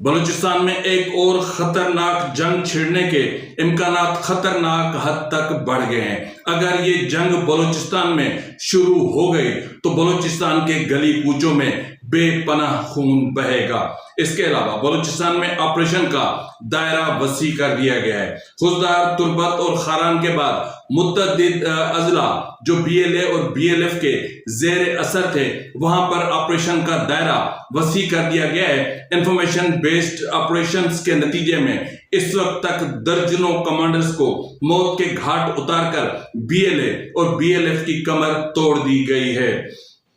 بلوچستان میں ایک اور خطرناک جنگ چھڑنے کے امکانات خطرناک حد تک بڑھ گئے ہیں۔ اگر یہ جنگ بلوچستان میں شروع ہو گئی تو بلوچستان کے گلی کوچوں میں بے پناہ خون بہے گا۔ اس کے علاوہ بلوچستان میں آپریشن کا دائرہ وسیع کر دیا گیا ہے۔ خوزدار، تربت اور خاران کے بعد متعدد اضلاع جو BLA اور BLF کے زیر اثر تھے، وہاں پر آپریشن کا دائرہ وسیع کر دیا گیا ہے۔ انفارمیشن بیسڈ آپریشنز کے نتیجے میں اس وقت تک درجنوں کمانڈرز کو موت کے گھاٹ اتار کر BLA اور BLF کی کمر توڑ دی گئی ہے۔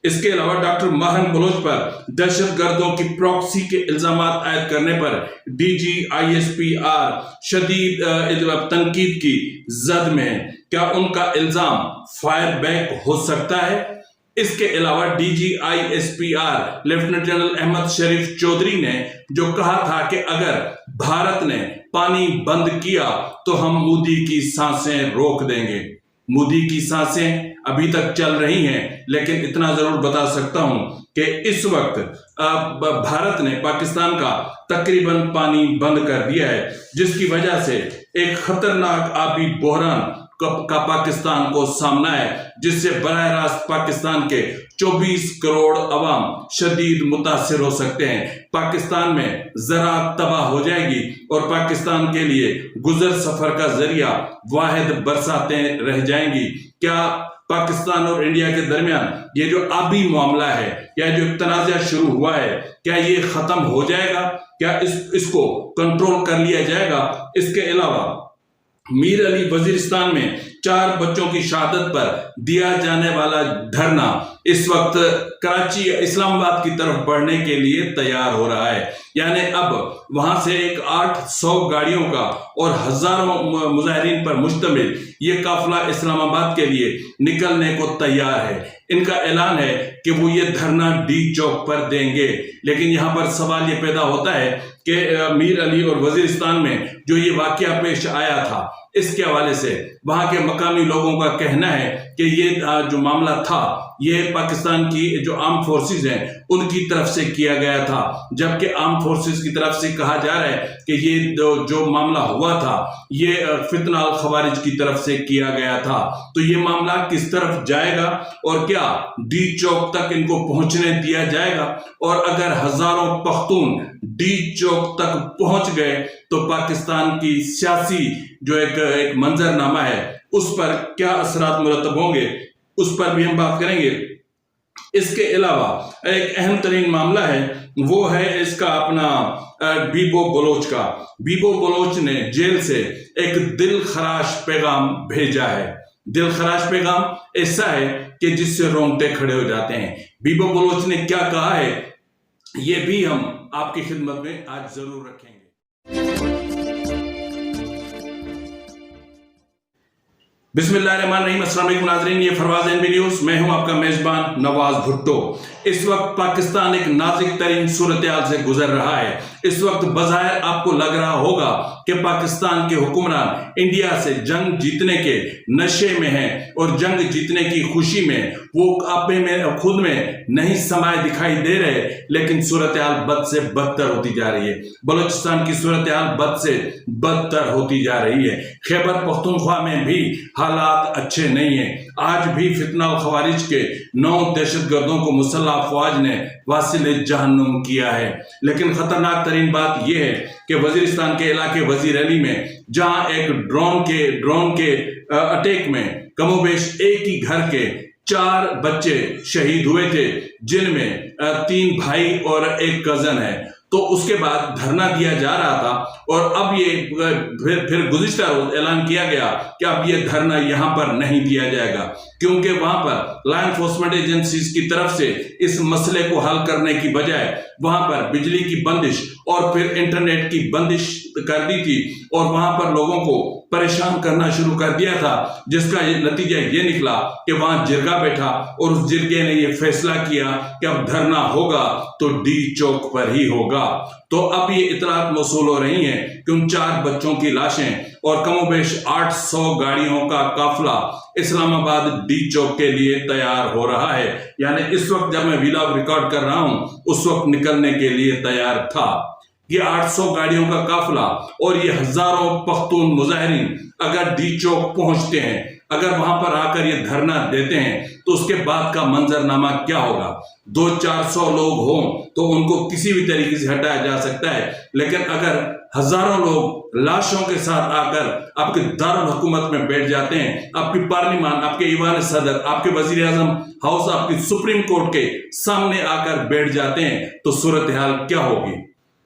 اس کے علاوہ ڈاکٹر ماہن بلوچ پر دہشت گردوں کی پراکسی کے الزامات عائد کرنے پر DG ISPR شدید تنقید کی زد میں ہے۔ کیا ان کا الزام فائر بیک ہو سکتا ہے؟ اس کے علاوہ DG ISPR lieutenant general Ahmed Sharif Chaudhry نے جو کہا تھا کہ اگر بھارت نے پانی بند کیا تو ہم مودی کی سانسیں روک دیں گے۔ مودی کی سانسیں ابھی تک چل رہی ہیں، لیکن اتنا ضرور بتا سکتا ہوں کہ اس وقت بھارت نے پاکستان کا تقریباً پانی بند کر دیا ہے، جس کی وجہ سے ایک خطرناک آبی بحران کا پاکستان کو سامنا ہے، جس سے براہ راست پاکستان کے 24 کروڑ عوام شدید متاثر ہو سکتے ہیں۔ پاکستان میں زراعت تباہ ہو جائے گی اور پاکستان کے لیے گزر سفر کا ذریعہ واحد برساتیں رہ جائیں گی۔ کیا پاکستان اور انڈیا کے درمیان یہ جو آبی معاملہ ہے یا جو تنازع شروع ہوا ہے، کیا یہ ختم ہو جائے گا؟ کیا اس کو کنٹرول کر لیا جائے گا؟ اس کے علاوہ میر علی وزیرستان میں 4 بچوں کی شہادت پر دیا جانے والا دھرنا اس وقت کراچی اسلام آباد کی طرف بڑھنے کے لیے تیار ہو رہا ہے۔ یعنی اب وہاں سے ایک 800 گاڑیوں کا اور ہزاروں مظاہرین پر مشتمل یہ قافلہ اسلام آباد کے لیے نکلنے کو تیار ہے۔ ان کا اعلان ہے کہ وہ یہ دھرنا D چوک پر دیں گے، لیکن یہاں پر سوال یہ پیدا ہوتا ہے کہ میر علی اور وزیرستان میں جو یہ واقعہ پیش آیا تھا، اس کے حوالے سے وہاں کے مقامی لوگوں کا کہنا ہے کہ یہ جو معاملہ تھا یہ پاکستان کی جو آرم فورسز ہیں ان کی طرف سے کیا گیا تھا، جبکہ آرم فورسز کی طرف سے کہا جا رہا ہے کہ یہ جو معاملہ ہوا تھا یہ فتنہ الخوارج کی طرف سے کیا گیا تھا۔ تو یہ معاملہ کس طرف جائے گا اور کیا D چوک تک ان کو پہنچنے دیا جائے گا؟ اور اگر ہزاروں پختون D چوک تک پہنچ گئے تو پاکستان کی سیاسی جو ایک منظرنامہ ہے اس پر کیا اثرات مرتب ہوں گے، اس پر بھی ہم بات کریں گے۔ اس کے علاوہ ایک اہم ترین معاملہ ہے، وہ ہے اس کا اپنا بیبو بلوچ کا۔ بیبو بلوچ نے جیل سے ایک دل خراش پیغام بھیجا ہے۔ دل خراش پیغام ایسا ہے کہ جس سے رونگٹے کھڑے ہو جاتے ہیں۔ بیبو بلوچ نے کیا کہا ہے یہ بھی ہم آپ کی خدمت میں آج ضرور رکھیں گے۔ بسم اللہ الرحمن الرحیم۔ السلام علیکم ناظرین، یہ فروز NB نیوز، میں ہوں آپ کا میزبان نواز بھٹو۔ اس وقت پاکستان ایک نازک ترین صورتحال سے گزر رہا ہے۔ اس وقت بظاہر آپ کو لگ رہا ہوگا کہ پاکستان کے حکمران انڈیا سے جنگ جیتنے کے نشے میں ہیں اور جنگ جیتنے کی خوشی میں وہ اپنے میں خود میں نہیں سمائے دکھائی دے رہے، لیکن صورتحال بد سے بدتر ہوتی جا رہی ہے۔ بلوچستان کی صورتحال بد سے بدتر ہوتی جا رہی ہے۔ خیبر پختونخوا میں بھی حالات اچھے نہیں ہیں۔ آج بھی فتنہ الخوارج کے 9 دہشت گردوں کو مسلح افواج نے واصل جہنم کیا ہے۔ لیکن خطرناک ترین بات یہ ہے کہ وزیرستان کے علاقے وزیر علی میں جہاں ایک ڈرون کے اٹیک میں کم و بیش ایک ہی گھر کے 4 بچے شہید ہوئے تھے، جن میں 3 بھائی اور ایک کزن ہے، تو اس کے بعد دھرنا دیا جا رہا تھا اور اب یہ پھر گزشتہ روز اعلان کیا گیا کہ اب یہ دھرنا یہاں پر نہیں دیا جائے گا، کیونکہ وہاں پر لا انفورسمنٹ ایجنسیز کی طرف سے اس مسئلے کو حل کرنے کی بجائے وہاں پر بجلی کی بندش اور پھر انٹرنیٹ کی بندش کر دی تھی اور وہاں پر لوگوں کو پریشان کرنا شروع کر دیا تھا، جس کا نتیجہ یہ نکلا کہ وہاں جرگہ بیٹھا اور اس جرگے نے یہ فیصلہ کیا کہ اب دھرنا ہوگا تو D چوک پر ہی ہوگا۔ تو اب یہ اطلاعات موصول ہو رہی ہیں کہ ان 4 بچوں کی لاشیں اور کم و بیش 800 گاڑیوں کا قافلہ اسلام آباد D چوک کے لیے تیار ہو رہا ہے۔ یعنی اس وقت جب میں ویلاگ ریکارڈ کر رہا ہوں اس وقت نکلنے کے لیے تیار تھا۔ یہ 800 گاڑیوں کا قافلہ اور یہ ہزاروں پختون مظاہرین اگر ڈی چوک پہنچتے ہیں، اگر وہاں پر آ کر یہ دھرنا دیتے ہیں تو اس کے بعد کا منظرنامہ کیا ہوگا؟ 200-400 لوگ ہوں تو ان کو کسی بھی طریقے سے ہٹایا جا سکتا ہے، لیکن اگر ہزاروں لوگ لاشوں کے ساتھ آ کر آپ کے دارالحکومت میں بیٹھ جاتے ہیں، آپ کی پارلیمان، آپ کے ایوان صدر، آپ کے وزیر اعظم ہاؤس، آپ کی سپریم کورٹ کے سامنے آ کر بیٹھ جاتے ہیں، تو صورتحال کیا ہوگی؟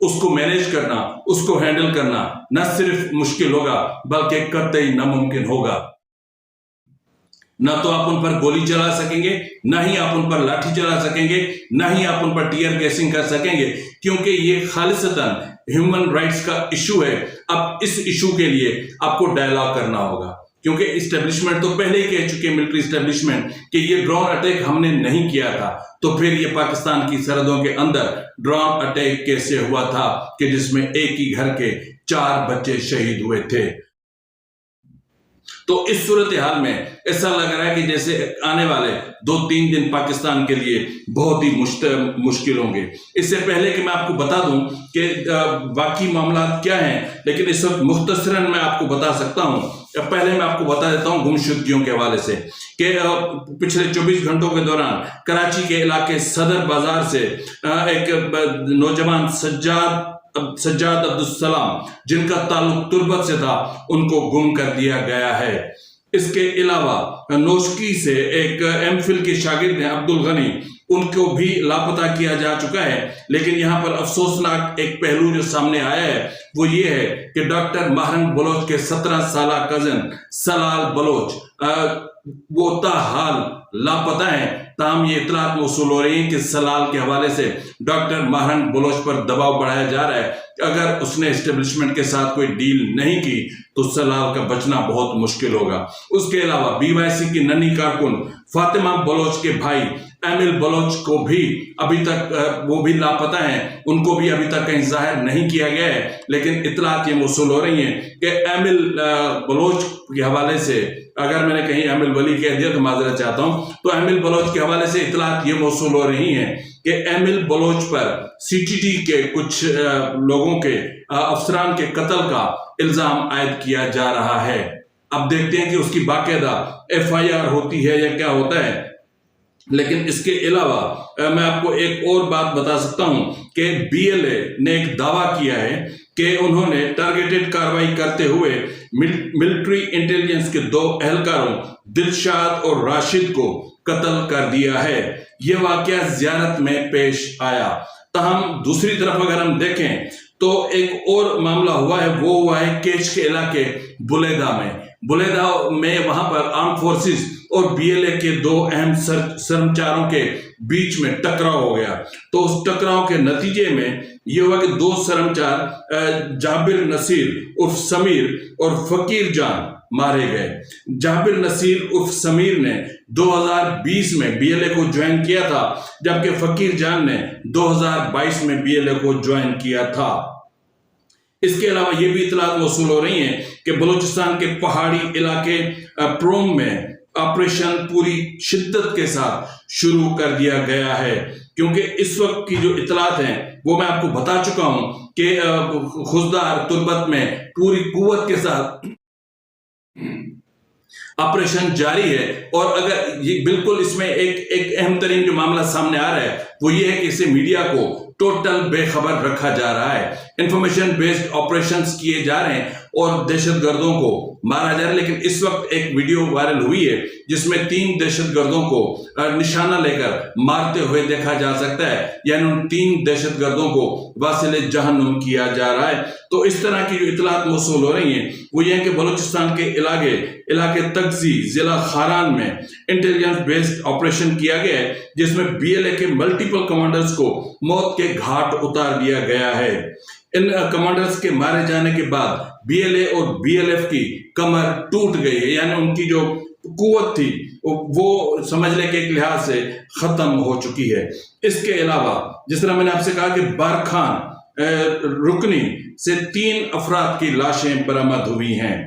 اس کو مینیج کرنا، اس کو ہینڈل کرنا نہ صرف مشکل ہوگا بلکہ قطعی ناممکن ہوگا۔ نہ تو آپ ان پر گولی چلا سکیں گے، نہ ہی آپ ان پر لاٹھی چلا سکیں گے، نہ ہی آپ ان پر ٹیئر گیسنگ کر سکیں گے، کیونکہ یہ خالصتاً ہیومن رائٹس کا ایشو ہے۔ اب اس ایشو کے لیے آپ کو ڈائیلاگ کرنا ہوگا، کیونکہ اسٹیبلشمنٹ تو پہلے ہی کہہ چکے، ملٹری اسٹیبلشمنٹ، کہ یہ ڈرون اٹیک ہم نے نہیں کیا تھا، تو پھر یہ پاکستان کی سرحدوں کے اندر ڈرون اٹیک کیسے ہوا تھا کہ جس میں ایک ہی گھر کے 4 بچے شہید ہوئے تھے؟ تو اس صورتحال میں ایسا لگ رہا ہے کہ جیسے آنے والے 2-3 دن پاکستان کے لیے بہت ہی مشکل ہوں گے۔ اس سے پہلے کہ میں آپ کو بتا دوں کہ باقی معاملات کیا ہیں، لیکن اس وقت مختصراً میں آپ کو بتا سکتا ہوں۔ پہلے میں آپ کو بتا دیتا ہوں گمشدگیوں کے حوالے سے کہ پچھلے 24 گھنٹوں کے دوران کراچی کے علاقے صدر بازار سے ایک نوجوان سجاد عبدالسلام، جن کا تعلق تربت سے تھا، ان کو گم کر دیا گیا ہے۔ اس کے علاوہ نوشکی سے ایک ایم فل کے شاگرد ہیں عبدالغنی، ان کو بھی لاپتہ کیا جا چکا ہے۔ لیکن یہاں پر افسوسناک ایک پہلو جو سامنے آیا ہے وہ یہ ہے کہ ڈاکٹر ماہرنگ بلوچ کے 17 سالہ کزن سلال بلوچ وہ تاحال لاپتہ ہیں۔ تاہم یہ اطلاعات موصول ہو رہی ہیں کہ سلال کے حوالے سے ڈاکٹر ماہرنگ بلوچ پر دباؤ بڑھایا جا رہا ہے کہ اگر اس نے اسٹیبلشمنٹ کے ساتھ کوئی ڈیل نہیں کی تو سلال کا بچنا بہت مشکل ہوگا۔ اس کے علاوہ BYC کی ننھی کارکن فاطمہ بلوچ کے بھائی ایمل بلوچ کو بھی ابھی تک وہ بھی لاپتہ ہیں، ان کو بھی ابھی تک کہیں ظاہر نہیں کیا گیا ہے۔ لیکن اطلاعات یہ موصول ہو رہی ہیں کہ ایمل بلوچ کے حوالے سے، اگر میں نے کہیں ایمل ولی کہہ دیا تو معذرت چاہتا ہوں، تو ایمل بلوچ کے حوالے سے اطلاعات یہ موصول ہو رہی ہیں کہ ایمل بلوچ پر CTT کے کچھ لوگوں کے افسران کے قتل کا الزام عائد کیا جا رہا ہے۔ اب دیکھتے ہیں کہ اس کی باقاعدہ FIR ہوتی ہے یا کیا ہوتا ہے۔ لیکن اس کے علاوہ میں آپ کو ایک اور بات بتا سکتا ہوں کہ BLA نے ایک دعویٰ کیا ہے کہ انہوں نے ٹارگیٹڈ کارروائی کرتے ہوئے ملٹری انٹیلیجنس کے 2 اہلکاروں دلشاد اور راشد کو قتل کر دیا ہے۔ یہ واقعہ زیارت میں پیش آیا۔ تاہم دوسری طرف اگر ہم دیکھیں تو ایک اور معاملہ ہوا ہے، وہ ہوا ہے کیچ کے علاقے بلیدہ میں وہاں پر آرم فورسز اور BLA کے 2 اہم سرمچاروں کے بیچ میں ٹکراؤ ہو گیا۔ تو اس ٹکراؤ کے نتیجے میں یہ ہوا کہ 2 سرمچار جابر نصیر عرف سمیر اور فقیر جان مارے گئے۔ جابر نصیر عرف سمیر نے 2020 میں BLA کو جوائن کیا تھا، جبکہ فقیر جان نے 2022 میں BLA کو جوائن کیا تھا۔ اس کے علاوہ یہ بھی اطلاعات موصول ہو رہی ہیں کہ بلوچستان کے پہاڑی علاقے پروم میں آپریشن پوری شدت کے ساتھ شروع کر دیا گیا ہے، کیونکہ اس وقت کی جو اطلاعات ہیں وہ میں آپ کو بتا چکا ہوں کہ خزدار تربت میں پوری قوت کے ساتھ آپریشن جاری ہے۔ اور اگر یہ بالکل اس میں ایک اہم ترین جو معاملہ سامنے آ رہا ہے وہ یہ ہے کہ اسے میڈیا کو ٹوٹل بے خبر رکھا جا رہا ہے۔ انفارمیشن بیسڈ آپریشنز کیے جا رہے ہیں اور دہشت گردوں کو مارا جا رہا ہے۔ لیکن اس وقت ایک ویڈیو وائرل ہوئی ہے جس میں 3 دہشت گردوں کو نشانہ لے کر مارتے ہوئے دیکھا جا سکتا ہے، یعنی ان 3 دہشت گردوں کو واصل جہنم کیا جا رہا ہے۔ تو اس طرح کی جو اطلاعات موصول ہو رہی ہیں وہ یہ ہے کہ بلوچستان کے علاقے تگزی ضلع خاران میں انٹیلیجنس بیسڈ آپریشن کیا گیا ہے، جس میں BLA کے ملٹیپل کمانڈرز کو موت کے گھاٹ اتار دیا گیا ہے۔ ان کمانڈرز کے مارے جانے کے بعد BLA اور BLF کی کمر ٹوٹ گئی ہے، یعنی ان کی جو قوت تھی وہ سمجھنے کے ایک لحاظ سے ختم ہو چکی ہے۔ اس کے علاوہ جس طرح میں نے آپ سے کہا کہ بارکھان رکنی سے 3 افراد کی لاشیں برآمد ہوئی ہیں۔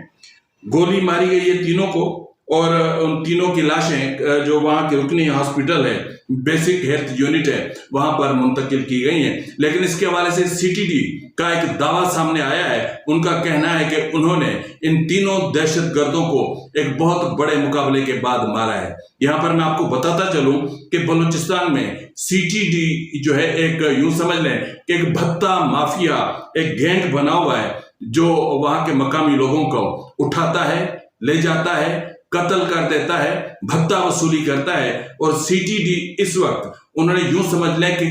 گولی ماری گئی ہے تینوں کو، اور ان تینوں کی لاشیں جو وہاں کی رکنی ہاسپٹل ہے، بیسک ہیلتھ یونٹ ہے، وہاں پر منتقل کی گئی ہیں۔ لیکن اس کے حوالے سے CTT کا ایک دعویٰ سامنے آیا ہے۔ ان کا کہنا ہے کہ انہوں نے ان تینوں دہشت گردوں کو ایک بہت بڑے مقابلے کے بعد مارا ہے۔ یہاں پر میں آپ کو بتاتا چلوں کہ بلوچستان میں CTD جو ہے ایک یوں سمجھ لیں کہ ایک بھتہ مافیا، ایک گینگ بنا ہوا ہے جو وہاں کے مقامی لوگوں کو اٹھاتا ہے، لے جاتا ہے، قتل کر دیتا ہے، بھتہ وصولی کرتا ہے۔ اور CTD اس وقت انہوں نے یوں سمجھ لیں کہ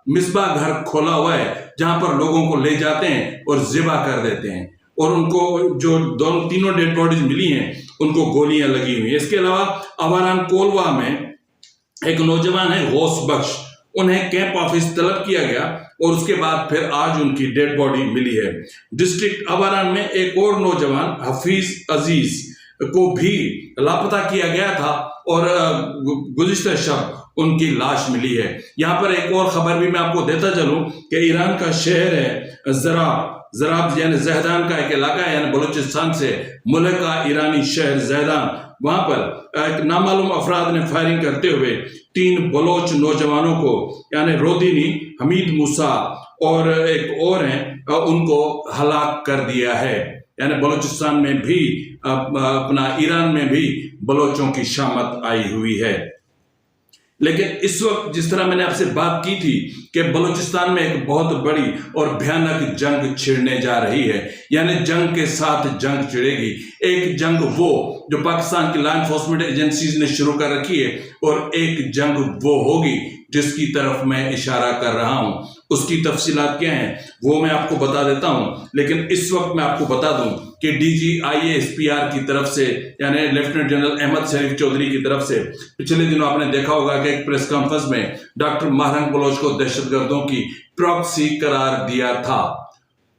مصباح گھر کھولا ہوا ہے جہاں پر لوگوں کو لے جاتے ہیں اور ذبح کر دیتے ہیں، اور ان کو جو تینوں ڈیڈ باڈیز ملی ہیں ان کو گولیاں لگی ہوئی ہیں۔ اس کے علاوہ آواران کولوا میں ایک نوجوان ہے غوث بخش، انہیں کیمپ آفس طلب کیا گیا اور اس کے بعد پھر آج ان کی ڈیڈ باڈی ملی ہے۔ ڈسٹرکٹ آواران میں ایک اور نوجوان حفیظ عزیز کو بھی لاپتہ کیا گیا تھا اور گزشتہ شب ان کی لاش ملی ہے۔ یہاں پر ایک اور خبر بھی میں آپ کو دیتا چلوں کہ ایران کا شہر ہے زراب یعنی زہدان کا ایک علاقہ ہے، یعنی بلوچستان سے ملکہ ایرانی شہر زہدان، وہاں پر ایک نامعلوم افراد نے فائرنگ کرتے ہوئے 3 بلوچ نوجوانوں کو یعنی رودینی، حمید موسیٰ اور ایک اور ہیں ان کو ہلاک کر دیا ہے۔ یعنی بلوچستان میں بھی ایران میں بھی بلوچوں کی شامت آئی ہوئی ہے۔ لیکن اس وقت جس طرح میں نے آپ سے بات کی تھی کہ بلوچستان میں ایک بہت بڑی اور بھیانک جنگ چھڑنے جا رہی ہے، یعنی جنگ کے ساتھ جنگ چھڑے گی۔ ایک جنگ وہ جو پاکستان کی لا انفورسمنٹ ایجنسیز نے شروع کر رکھی ہے، اور ایک جنگ وہ ہوگی جس کی طرف میں اشارہ کر رہا ہوں۔ اس کی تفصیلات کیا ہیں وہ میں آپ کو بتا دیتا ہوں، لیکن اس وقت میں آپ کو بتا دوں کہ DGIASPR کی طرف سے یعنی لیفٹیننٹ جنرل احمد شریف چودھری کی طرف سے پچھلے دنوں آپ نے دیکھا ہوگا کہ ایک پریس کانفرنس میں ڈاکٹر ماہرنگ بلوچ کو دہشت گردوں کی پراکسی قرار دیا تھا۔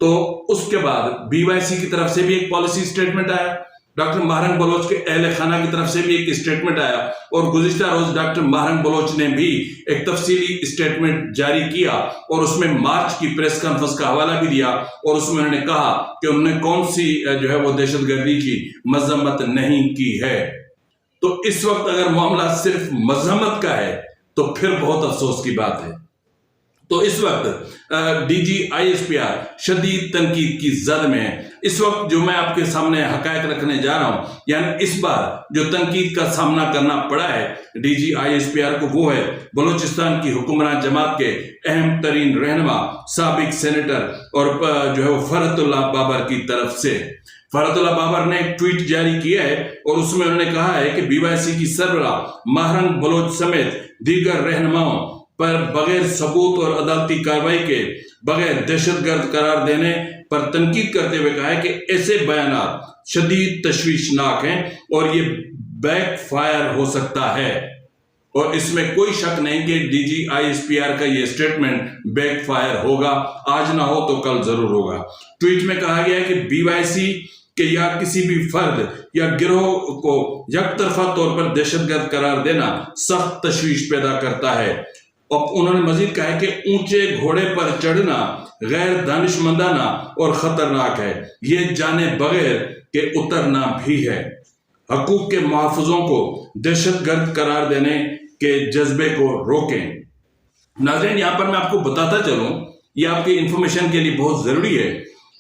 تو اس کے بعد BYC کی طرف سے بھی ایک پالیسی سٹیٹمنٹ آیا، ڈاکٹر ماہرنگ بلوچ کے اہل خانہ کی طرف سے بھی ایک سٹیٹمنٹ آیا، اور گزشتہ روز ڈاکٹر ماہرنگ بلوچ نے بھی ایک تفصیلی سٹیٹمنٹ جاری کیا اور اس میں مارچ کی پریس کانفرنس کا حوالہ بھی دیا، اور اس میں انہوں نے کہا کہ انہوں نے کون سی جو ہے وہ دہشت گردی کی مذمت نہیں کی ہے۔ تو اس وقت اگر معاملہ صرف مذمت کا ہے تو پھر بہت افسوس کی بات ہے۔ تو اس وقت DGIASPR شدید تنقید کی زد میں ہے۔ اس وقت جو میں آپ کے سامنے حقائق رکھنے جا رہا ہوں، یعنی اس بار جو تنقید کا سامنا کرنا پڑا ہے DGIASPR کو، وہ ہے بلوچستان کی حکمران جماعت کے اہم ترین رہنما سابق سینیٹر اور جو ہے وہ فرحت اللہ بابر کی طرف سے۔ فرحت اللہ بابر نے ایک ٹویٹ جاری کیا ہے اور اس میں انہوں نے کہا ہے کہ BYC کی سربراہ ماہرنگ بلوچ سمیت دیگر رہنماؤں پر بغیر ثبوت اور عدالتی کارروائی کے بغیر دہشت گرد قرار دینے پر تنقید کرتے ہوئے کہا ہے کہ ایسے بیانات شدید تشویشناک ہیں اور یہ بیک فائر ہو سکتا ہے، اور اس میں کوئی شک نہیں کہ DGIASPR کا یہ سٹیٹمنٹ بیک فائر ہوگا، آج نہ ہو تو کل ضرور ہوگا۔ ٹویٹ میں کہا گیا ہے کہ BYC کہ یا کسی بھی فرد یا گروہ کو یک طرفہ طور پر دہشت گرد قرار دینا سخت تشویش پیدا کرتا ہے۔ اور انہوں نے مزید کہا ہے کہ اونچے گھوڑے پر چڑھنا غیر دانشمندانہ اور خطرناک ہے، یہ جانے بغیر کہ اترنا بھی ہے۔ حقوق کے محافظوں کو دہشت گرد قرار دینے کے جذبے کو روکیں۔ ناظرین، یہاں پر میں آپ کو بتاتا چلوں، یہ آپ کی انفارمیشن کے لیے بہت ضروری ہے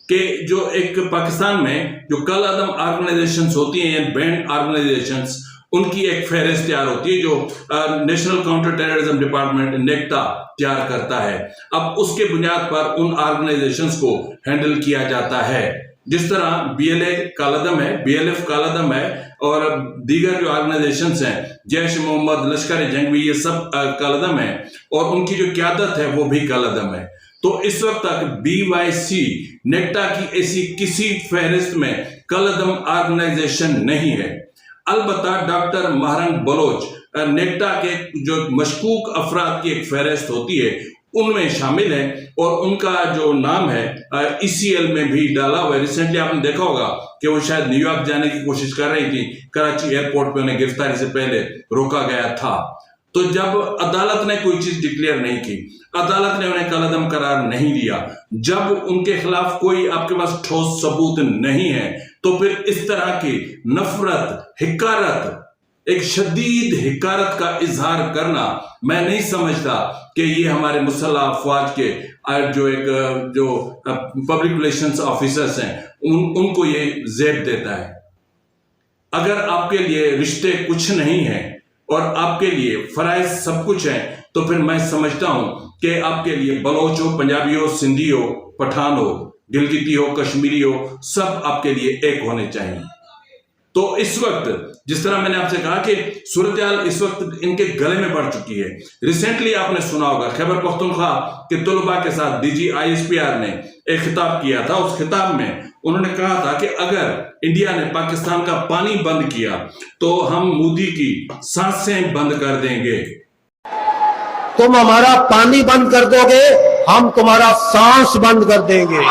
کہ جو ایک پاکستان میں جو کل عدم آرگنائزیشنز ہوتی ہیں یا بینڈ آرگنائزیشنز، ان کی ایک فہرست تیار ہوتی ہے جو national counter terrorism department NACTA تیار کرتا ہے۔ اب اس کے بنیاد پر ان آرگنائزیشنز کو ہینڈل کیا جاتا ہے، جس طرح BLA کالعدم ہے، BLF کالعدم ہے، اور دیگر جو آرگنائزیشنز ہیں جیش محمد، لشکر جنگی، یہ سب کالعدم ہیں، اور ان کی جو قیادت ہے وہ بھی کالعدم ہے۔ تو اس وقت تک BYC نیکٹا کی ایسی کسی فہرست میں کالعدم آرگنائزیشن نہیں ہے۔ البتہ ڈاکٹر ماہرنگ بلوچ نیکٹا کے جو مشکوک افراد کی ایک فہرست ہوتی ہے ان میں شامل ہیں، اور ان کا جو نام ہے ECL میں بھی ڈالا ہوا ہے۔ ریسنٹلی آپ نے دیکھا ہوگا کہ وہ شاید نیو یارک جانے کی کوشش کر رہی تھی، کراچی ایئرپورٹ پہ انہیں گرفتاری سے پہلے روکا گیا تھا۔ تو جب عدالت نے کوئی چیز ڈکلیئر نہیں کی، عدالت نے انہیں کالعدم قرار نہیں دیا، جب ان کے خلاف کوئی آپ کے پاس ٹھوس ثبوت نہیں ہے، تو پھر اس طرح کی نفرت، حقارت، ایک شدید حقارت کا اظہار کرنا میں نہیں سمجھتا کہ یہ ہمارے مسلح افواج کے جو پبلک ریلیشنز آفیسرز ہیں ان کو یہ زیب دیتا ہے۔ اگر آپ کے لیے رشتے کچھ نہیں ہیں اور آپ کے لیے فرائض سب کچھ ہیں تو پھر میں سمجھتا ہوں کہ آپ کے لیے بلوچ ہو، پنجابی ہو، سندھی ہو، پٹھان ہو، گلگتی ہو، کشمیری ہو، سب آپ کے لیے ایک ہونے چاہیے۔ تو اس وقت جس طرح میں نے آپ سے کہا کہ صورتحال اس وقت ان کے گلے میں پڑ چکی ہے۔ ریسنٹلی آپ نے سنا ہوگا خیبر پختونخوا کے طلباء کے ساتھ DG/ISPR نے ایک خطاب کیا تھا۔ اس خطاب میں انہوں نے کہا تھا کہ اگر انڈیا نے پاکستان کا پانی بند کیا تو ہم مودی کی سانسیں بند کر دیں گے۔ تم ہمارا پانی بند کر دو گے، ہم تمہارا سانس بند کر دیں گے۔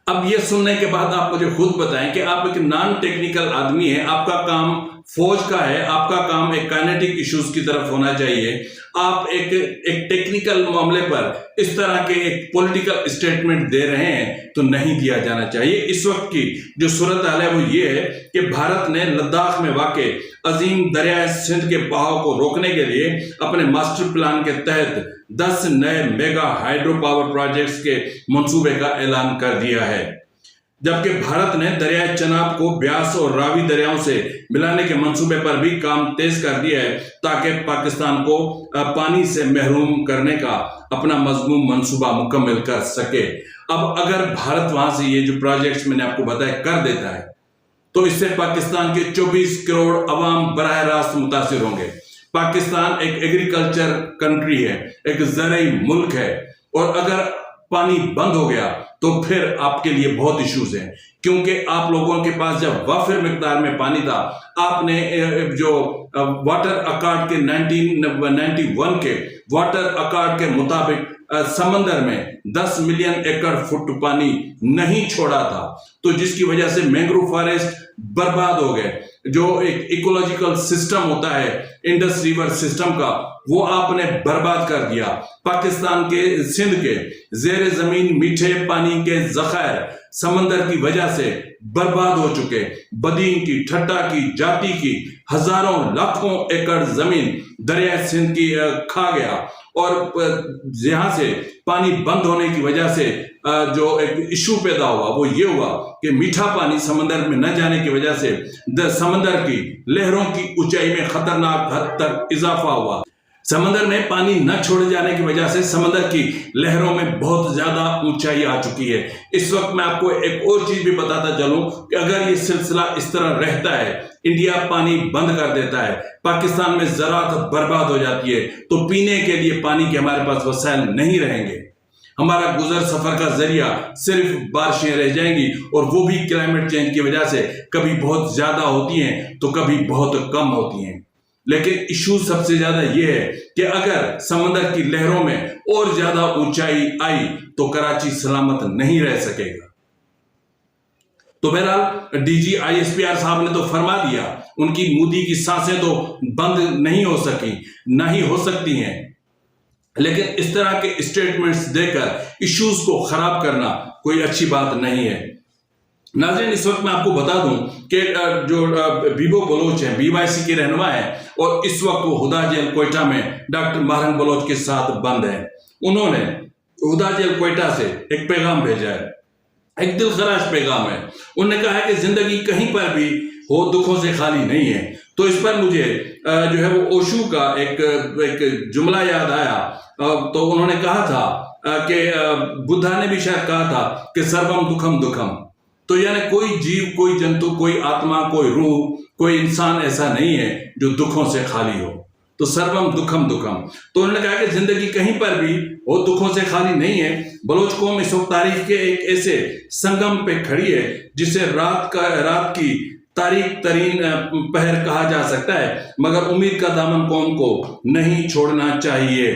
اب یہ سننے کے بعد آپ مجھے خود بتائیں کہ آپ ایک نان ٹیکنیکل آدمی ہیں، آپ کا کام فوج کا ہے، آپ کا کام ایک کائنیٹک ایشوز کی طرف ہونا چاہیے، آپ ایک ٹیکنیکل معاملے پر اس طرح کے ایک پولیٹیکل اسٹیٹمنٹ دے رہے ہیں تو نہیں دیا جانا چاہیے۔ اس وقت کی جو صورتحال ہے وہ یہ ہے کہ بھارت نے لداخ میں واقع عظیم دریائے سندھ کے بہاؤ کو روکنے کے لیے اپنے ماسٹر پلان کے تحت 10 نئے میگا ہائیڈرو پاور پروجیکٹس کے منصوبے کا اعلان کر دیا ہے، جبکہ بھارت نے دریائے چناب کو بیاس اور راوی دریاؤں سے ملانے کے منصوبے پر بھی کام تیز کر دیا ہے تاکہ پاکستان کو پانی سے محروم کرنے کا اپنا مضمون منصوبہ مکمل کر سکے۔ اب اگر بھارت وہاں سے یہ جو پروجیکٹس میں نے آپ کو بتایا کر دیتا ہے تو اس سے پاکستان کے 24 کروڑ عوام براہ راست متاثر ہوں گے۔ پاکستان ایک ایگریکلچر کنٹری ہے، ایک زرعی ملک ہے، اور اگر پانی بند ہو گیا تو پھر آپ کے لیے بہت ایشوز ہیں، کیونکہ آپ لوگوں کے پاس جب وافر مقدار میں پانی تھا، آپ نے جو واٹر اکارڈ کے 1991 کے واٹر اکارڈ کے مطابق سمندر میں 10 ملین ایکڑ فٹ پانی نہیں چھوڑا تھا، تو جس کی وجہ سے مینگروو فارسٹ برباد ہو گئے۔ جو ایک ایکولوجیکل سسٹم ہوتا ہے انڈس ریور سسٹم کا، وہ آپ نے برباد کر دیا۔ پاکستان کے سندھ کے زیر زمین میٹھے پانی کے ذخائر سمندر کی وجہ سے برباد ہو چکے۔ بدین کی، ٹھٹا کی، جاتی کی ہزاروں لاکھوں ایکڑ زمین دریائے سندھ کی کھا گیا، اور یہاں سے پانی بند ہونے کی وجہ سے جو ایک ایشو پیدا ہوا وہ یہ ہوا کہ میٹھا پانی سمندر میں نہ جانے کی وجہ سے سمندر کی لہروں کی اونچائی میں خطرناک حد تک اضافہ ہوا۔ سمندر میں پانی نہ چھوڑے جانے کی وجہ سے سمندر کی لہروں میں بہت زیادہ اونچائی آ چکی ہے۔ اس وقت میں آپ کو ایک اور چیز بھی بتاتا چلوں کہ اگر یہ سلسلہ اس طرح رہتا ہے، انڈیا پانی بند کر دیتا ہے، پاکستان میں زراعت برباد ہو جاتی ہے، تو پینے کے لیے پانی کے ہمارے پاس وسائل نہیں رہیں گے۔ ہمارا گزر سفر کا ذریعہ صرف بارشیں رہ جائیں گی، اور وہ بھی کلائمیٹ چینج کی وجہ سے کبھی بہت زیادہ ہوتی ہیں تو کبھی بہت کم ہوتی ہیں۔ لیکن ایشو سب سے زیادہ یہ ہے کہ اگر سمندر کی لہروں میں اور زیادہ اونچائی آئی تو کراچی سلامت نہیں رہ سکے گا۔ تو بہرحال DG/ISPR صاحب نے تو فرما دیا، ان کی مودی کی سانسیں تو بند نہیں ہو سکی، نہ ہی ہو سکتی ہیں، لیکن اس طرح کے اسٹیٹمنٹس دے کر ایشوز کو خراب کرنا کوئی اچھی بات نہیں ہے۔ ناظرین، اس وقت میں آپ کو بتا دوں کہ جو بیبو بلوچ ہیں، BYC کے رہنما ہیں، اور اس وقت وہ ہدا جیل کوئٹہ میں ڈاکٹر ماہرنگ بلوچ کے ساتھ بند ہیں۔ انہوں نے ہدا جیل کوئٹہ سے ایک پیغام بھیجا ہے، ایک دل خراش پیغام ہے۔ انہوں نے کہا ہے کہ زندگی کہیں پر بھی ہو دکھوں سے خالی نہیں ہے۔ تو اس پر مجھے جو ہے وہ اوشو کا ایک جملہ یاد آیا۔ تو انہوں نے کہا تھا کہ بدھا نے بھی شاید کہا تھا کہ سروم دکھم دکھم، تو یعنی کوئی جیو، کوئی جنتو، کوئی آتما، کوئی روح، کوئی انسان ایسا نہیں ہے جو دکھوں سے خالی ہو۔ تو سروم دکھم دکھم، تو انہوں نے کہا کہ زندگی کہیں پر بھی وہ دکھوں سے خالی نہیں ہے۔ بلوچ قوم اس وقت تاریخ کے ایک ایسے سنگم پہ کھڑی ہے جسے رات کی تاریک ترین پہر کہا جا سکتا ہے، مگر امید کا دامن قوم کو نہیں چھوڑنا چاہیے،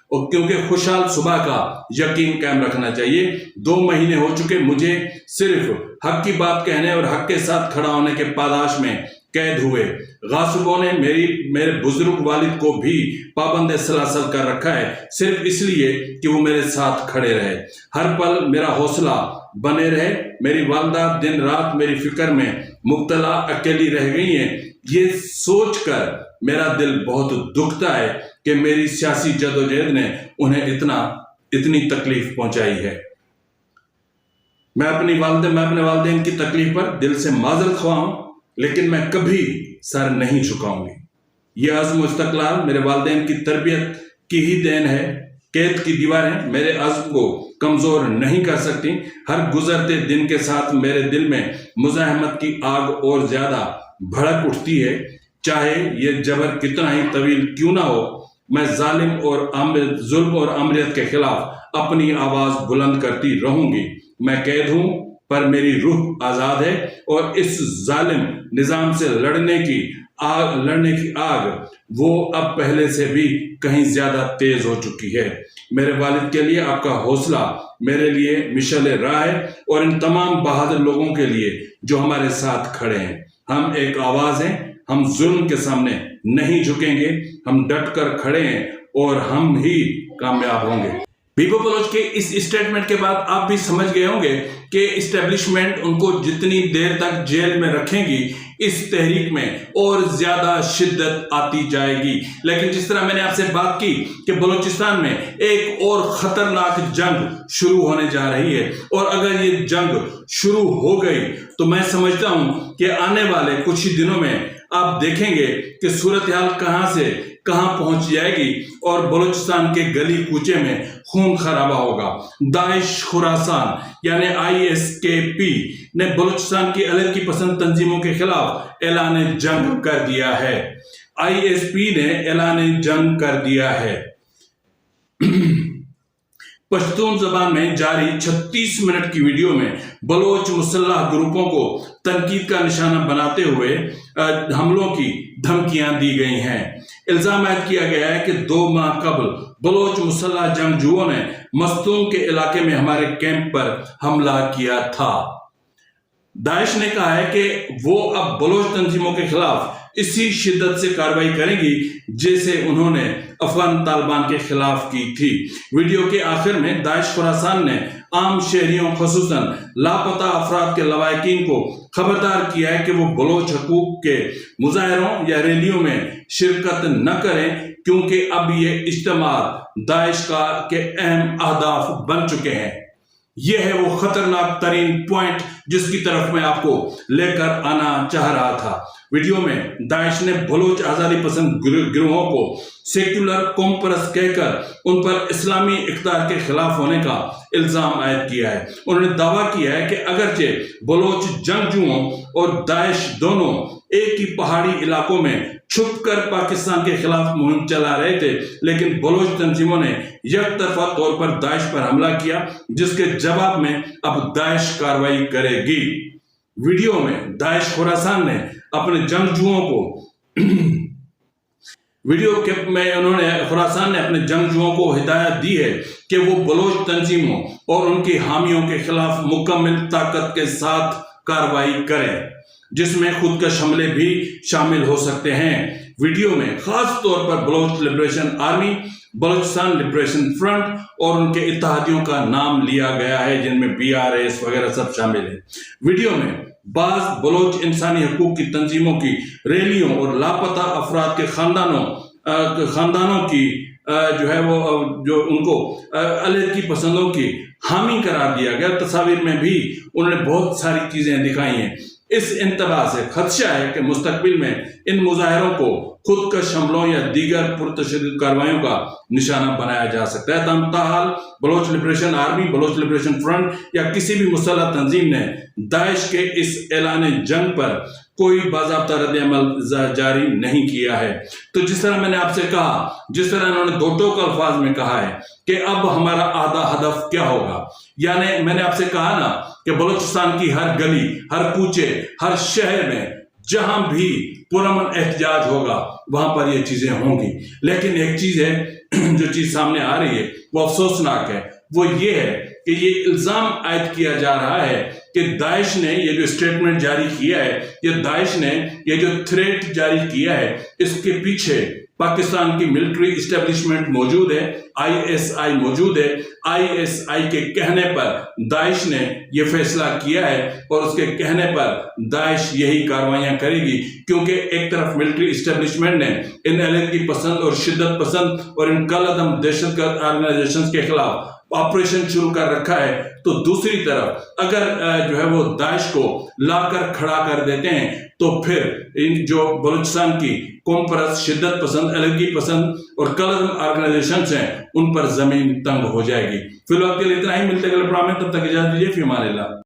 اور کیونکہ خوشحال صبح کا یقین قائم رکھنا چاہیے۔ 2 مہینے ہو چکے مجھے صرف حق کی بات کہنے اور حق کے ساتھ کھڑا ہونے کے پاداش میں قید ہوئے۔ غاصبوں نے میرے بزرگ والد کو بھی پابند سلاسل کر رکھا ہے، صرف اس لیے کہ وہ میرے ساتھ کھڑے رہے، ہر پل میرا حوصلہ بنے رہے۔ میری والدہ دن رات میری فکر میں مبتلا اکیلی رہ گئی ہیں۔ یہ سوچ کر میرا دل بہت دکھتا ہے کہ میری سیاسی جدوجہد نے انہیں اتنی تکلیف پہنچائی ہے۔ میں اپنے والدین کی تکلیف پر دل سے معذرت خواہ ہوں، لیکن میں کبھی سر نہیں جھکاؤں گی۔ یہ عزم و استقلال میرے والدین کی تربیت کی ہی دین ہے۔ قید کی دیواریں میرے عزم کو کمزور نہیں کر سکتی۔ ہر گزرتے دن کے ساتھ میرے دل میں مزاحمت کی آگ اور زیادہ بھڑک اٹھتی ہے۔ چاہے یہ جبر کتنا ہی طویل کیوں نہ ہو، میں ظلم اور آمریت کے خلاف اپنی آواز بلند کرتی رہوں گی۔ میں قید ہوں پر میری روح آزاد ہے، اور اس ظالم نظام سے لڑنے کی آگ وہ اب پہلے سے بھی کہیں زیادہ تیز ہو چکی ہے۔ میرے والد کے لیے آپ کا حوصلہ میرے لیے مشعل راہ ہے، اور ان تمام بہادر لوگوں کے لیے جو ہمارے ساتھ کھڑے ہیں۔ ہم ایک آواز ہیں، ہم ظلم کے سامنے نہیں جھکیں گے، ہم ڈٹ کر کھڑے ہیں اور ہم ہی کامیاب ہوں گے۔ بیبو بلوچ کے اس اسٹیٹمنٹ کے بعد آپ بھی سمجھ گئے ہوں گے کہ اسٹیبلشمنٹ ان کو جتنی دیر تک جیل میں رکھیں گی، اس تحریک میں اور زیادہ شدت آتی جائے گی۔ لیکن جس طرح میں نے آپ سے بات کی کہ بلوچستان میں ایک اور خطرناک جنگ شروع ہونے جا رہی ہے، اور اگر یہ جنگ شروع ہو گئی تو میں سمجھتا ہوں کہ آنے والے کچھ ہی دنوں میں آپ دیکھیں گے کہ صورتحال کہاں سے کہاں پہنچ جائے گی، اور بلوچستان کے گلی کوچے میں خون خرابہ ہوگا۔ داعش خراسان یعنی ISKP نے بلوچستان کی علیحدگی پسند تنظیموں کے خلاف اعلان جنگ کر دیا ہے۔ ISP نے اعلان جنگ کر دیا ہے۔ پشتون زبان میں جاری 36 منٹ کی ویڈیو میں بلوچ مسلح گروپوں کو تنقید کا نشانہ بناتے ہوئے حملوں کی دھمکیاں دی گئی ہیں۔ الزام عائد کیا گیا ہے کہ 2 ماہ قبل بلوچ مسلح جنگجوؤں نے مستونگ کے علاقے میں ہمارے کیمپ پر حملہ کیا تھا۔ داعش نے کہا ہے کہ وہ اب بلوچ تنظیموں کے خلاف اسی شدت سے کارروائی کریں گی جیسے انہوں نے افغان طالبان کے خلاف کی تھی۔ ویڈیو کے آخر میں داعش خراسان نے عام شہریوں خصوصاً لاپتہ افراد کے لواحقین کو خبردار کیا ہے کہ وہ بلوچ حقوق کے مظاہروں یا ریلیوں میں شرکت نہ کریں، کیونکہ اب یہ اجتماعات داعش کے اہم اہداف بن چکے ہیں۔ یہ ہے وہ خطرناک ترین پوائنٹ جس کی طرف میں آپ کو لے کر آنا چاہ رہا تھا۔ ویڈیو میں داعش نے بلوچ آزادی پسند گروہوں کو سیکولر قوم پرست کہہ کر ان پر اسلامی اقدار کے خلاف ہونے کا الزام عائد کیا ہے۔ انہوں نے دعویٰ کیا ہے کہ اگرچہ بلوچ جنگجوؤں اور داعش دونوں ایک ہی پہاڑی علاقوں میں چھپ کر پاکستان کے خلاف مہم چلا رہے تھے، لیکن بلوچ تنظیموں نے یک طرفہ طور پر داعش پر حملہ کیا، جس کے جواب میں اب داعش کارروائی کرے گی۔ ویڈیو میں داعش خراسان نے اپنے جنگجوؤں کو ہدایت دی ہے کہ وہ بلوچ تنظیموں اور ان کی حامیوں کے خلاف مکمل طاقت کے ساتھ کارروائی کریں، جس میں خودکش حملے بھی شامل ہو سکتے ہیں۔ ویڈیو میں خاص طور پر Baloch liberation army, Balochistan liberation front اور ان کے اتحادیوں کا نام لیا گیا ہے، جن میں BRS وغیرہ سب شامل ہیں۔ ویڈیو میں بعض بلوچ انسانی حقوق کی تنظیموں کی ریلیوں اور لاپتہ افراد کے خاندانوں کی جو ان کو علیحدگی پسندوں کی حامی قرار دیا گیا۔ تصاویر میں بھی انہوں نے بہت ساری چیزیں دکھائی ہیں۔ اس انتباہ سے خدشہ ہے کہ مستقبل میں ان مظاہروں کو خودکش حملوں یا دیگر پرتشدد کارروائیوں کا نشانہ بنایا جا سکتا ہے۔ تاحال Baloch liberation army, Baloch liberation front یا کسی بھی مسلح تنظیم نے داعش کے اس اعلان جنگ پر کوئی باضابطہ رد عمل جاری نہیں کیا ہے۔ تو جس طرح میں نے آپ سے کہا، جس طرح انہوں نے 2 ٹوک الفاظ میں کہا ہے کہ اب ہمارا آدھا ہدف کیا ہوگا، یعنی میں نے آپ سے کہا نا کہ بلوچستان کی ہر گلی، ہر کوچے، ہر شہر میں جہاں بھی پرامن احتجاج ہوگا وہاں پر یہ چیزیں ہوں گی۔ لیکن ایک چیز ہے جو چیز سامنے آ رہی ہے وہ افسوسناک ہے، وہ یہ ہے کہ یہ الزام عائد کیا جا رہا ہے کہ داعش نے یہ جو اسٹیٹمنٹ جاری کیا ہے، یہ داعش نے یہ جو تھریٹ جاری کیا ہے، اس کے پیچھے پاکستان کی ملٹری اسٹیبلشمنٹ موجود ہے, ISI موجود ہے. ISI کے کہنے پر داعش نے یہ فیصلہ کیا ہے اور اس کے کہنے پر داعش یہی کاروائیاں کرے گی, کیونکہ ایک طرف ملٹری اسٹیبلشمنٹ نے ان علیحدگی پسند اور شدت پسند اور ان کالعدم دہشت گرد آرگنائزیشنز کے خلاف آپریشن شروع کر رکھا ہے, تو دوسری طرف اگر جو ہے وہ داعش کو لا کر کھڑا کر دیتے ہیں تو پھر ان جو بلوچستان کی قوم پرست, شدت پسند, علیحدگی پسند اور کالعدم آرگنائزیشنز ہیں ان پر زمین تنگ ہو جائے گی. فی الوقت کے لیے اتنا ہی, ملتے گئے پروگرام میں, تب تک اجازت دیجیے. فی امان اللہ.